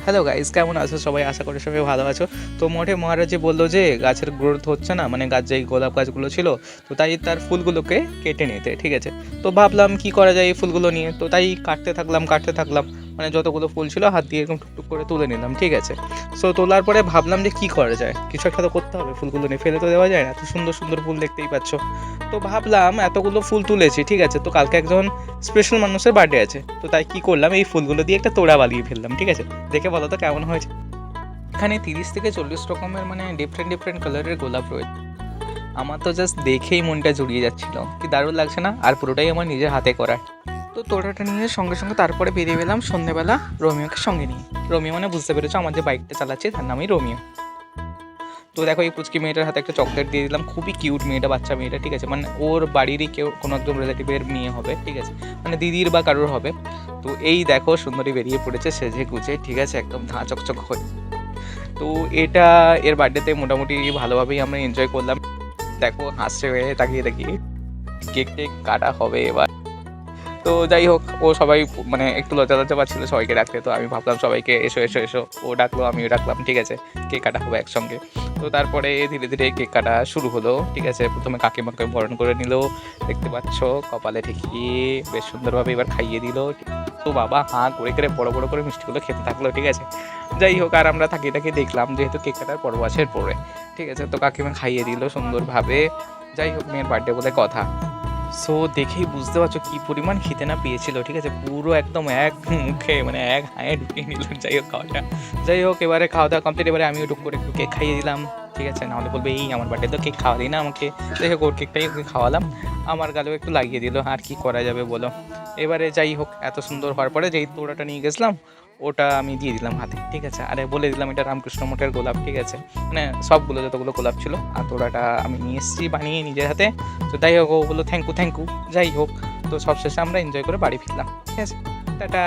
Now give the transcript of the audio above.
Hello guys, কেমন আছো সবাই? আশা করি সবাই ভালো আছো। তো মোটে মহারাজজি বললো যে গাছের গ্রোথ হচ্ছে না, মানে গাছ যেই গোলাপ গাছগুলো ছিল, তো তাই তার ফুলগুলোকে কেটে নিতে, ঠিক আছে। তো ভাবলাম কি করা যায় এই ফুলগুলো নিয়ে, তো তাই কাটতে থাকলাম, মানে যতগুলো ফুল ছিল হাত দিয়ে এরকম টুকটুক করে তুলে নিলাম, ঠিক আছে। সো তোলার পরে ভাবলাম যে কি করা যায়, কিছু একটা তো করতে হবে, ফুলগুলো নিয়ে ফেলে তো দেওয়া যায় না, এত সুন্দর সুন্দর ফুল দেখতেই পাচ্ছ। তো ভাবলাম এতগুলো ফুল তুলেছি, ঠিক আছে, তো কালকে একজন স্পেশাল মানুষের বার্থডে আছে, তো তাই কি করলাম, এই ফুলগুলো দিয়ে একটা তোড়া বানিয়ে ফেললাম, ঠিক আছে। দেখে বলো তো কেমন হয়েছে। এখানে 30 থেকে 40 রকমের মানে ডিফারেন্ট ডিফারেন্ট কালারের গোলাপ রয়েছে। আমার তো জাস্ট দেখেই মনটা জুড়িয়ে যাচ্ছিল, কি দারুণ লাগছে না? আর পুরোটাই আমার নিজের হাতে করা। তো তোড়াটা নিয়ে সঙ্গে সঙ্গে তারপরে বেরিয়ে গেলাম সন্ধ্যেবেলা রোমিওকে সঙ্গে নিয়ে। রোমিও মানে বুঝতে পেরেছো, আমার যে বাইকটা চালাচ্ছি তার নামই রোমিও। তো দেখো এই পুচকি মেয়েটার হাতে একটা চকলেট দিয়ে দিলাম, খুবই কিউট মেয়েটা, বাচ্চা মেয়েটা, ঠিক আছে, মানে ওর বাড়িরই কেউ কোনো একজন রিলেটিভের মেয়ে হবে, ঠিক আছে, মানে দিদির বা কারোর হবে। তো এই দেখো সুন্দরী বেরিয়ে পড়েছে সেজে গুজে, ঠিক আছে, একদম ধাঁ চকচক হয়ে। তো এটা এর বার্থডেতে মোটামুটি ভালোভাবেই আমরা এনজয় করলাম। দেখো হাসছে হয়ে তাকিয়ে তাকিয়ে। কেক টেক কাটা হবে এবার। তো যাই হোক, ও সবাই মানে একটু লজ্জা লজ্জা পাচ্ছিল সবাইকে ডাকতে, তো আমি ভাবলাম সবাইকে এসো এসো এসো, ও ডাকলো আমিও ডাকলাম, ঠিক আছে, কেক কাটা হবে একসঙ্গে। তো তারপরে ধীরে ধীরে কেক কাটা শুরু হলো, ঠিক আছে। প্রথমে কাকিমাকে বরণ করে নিল, দেখতে পাচ্ছ কপালে ঠেকিয়ে বেশ সুন্দরভাবে এবার খাইয়ে দিল। তো বাবা হাঁ করে করে বড় বড় করে মিষ্টিগুলো খেতে থাকলো, ঠিক আছে। যাই হোক, আর আমরা তাকিয়ে তাকিয়ে দেখলাম, যেহেতু কেক কাটার পর্ব আছে এরপরে, ঠিক আছে। তো কাকিমা খাইয়ে দিল সুন্দরভাবে। যাই হোক, মেয়ের বার্থডে বলে কথা। সো দেখেই বুঝতে পারছো কি পরিমাণ খিদে না পেয়েছিল, ঠিক আছে, পুরো একদম এক মুখে মানে এক হায়ে ঢুকিয়ে নিল। যাই হোক খাওয়াটা, যাই হোক এবারে খাওয়া দাওয়া কমপ্লিট, এবারে আমিও টুক করে একটু কেক খাইয়ে দিলাম, ঠিক আছে, নাহলে বলবে এই আমার বার্থডে তো কেক খাওয়া দিই না আমাকে। যাই হোক ওর কেকটাই ওকে খাওয়ালাম, আমার গালেও একটু লাগিয়ে দিল, আর কি করা যাবে বলো। এবারে যাই হোক, এত সুন্দর হওয়ার পরে যেই তোড়াটা নিয়ে গেছিলাম ওটা আমি দিয়ে দিলাম হাতে, ঠিক আছে, আরে বলে দিলাম এটা রামকৃষ্ণ মঠের গোলাপ, ঠিক আছে, মানে সবগুলো যতগুলো গোলাপ ছিল, আর তোড়াটা আমি নিয়ে এসেছি বানিয়ে নিজের হাতে। তো যাই হোক ও বললো থ্যাংক ইউ। যাই হোক, তো সবশেষে আমরা এনজয় করে বাড়ি ফিরলাম, ঠিক আছে, টাটা।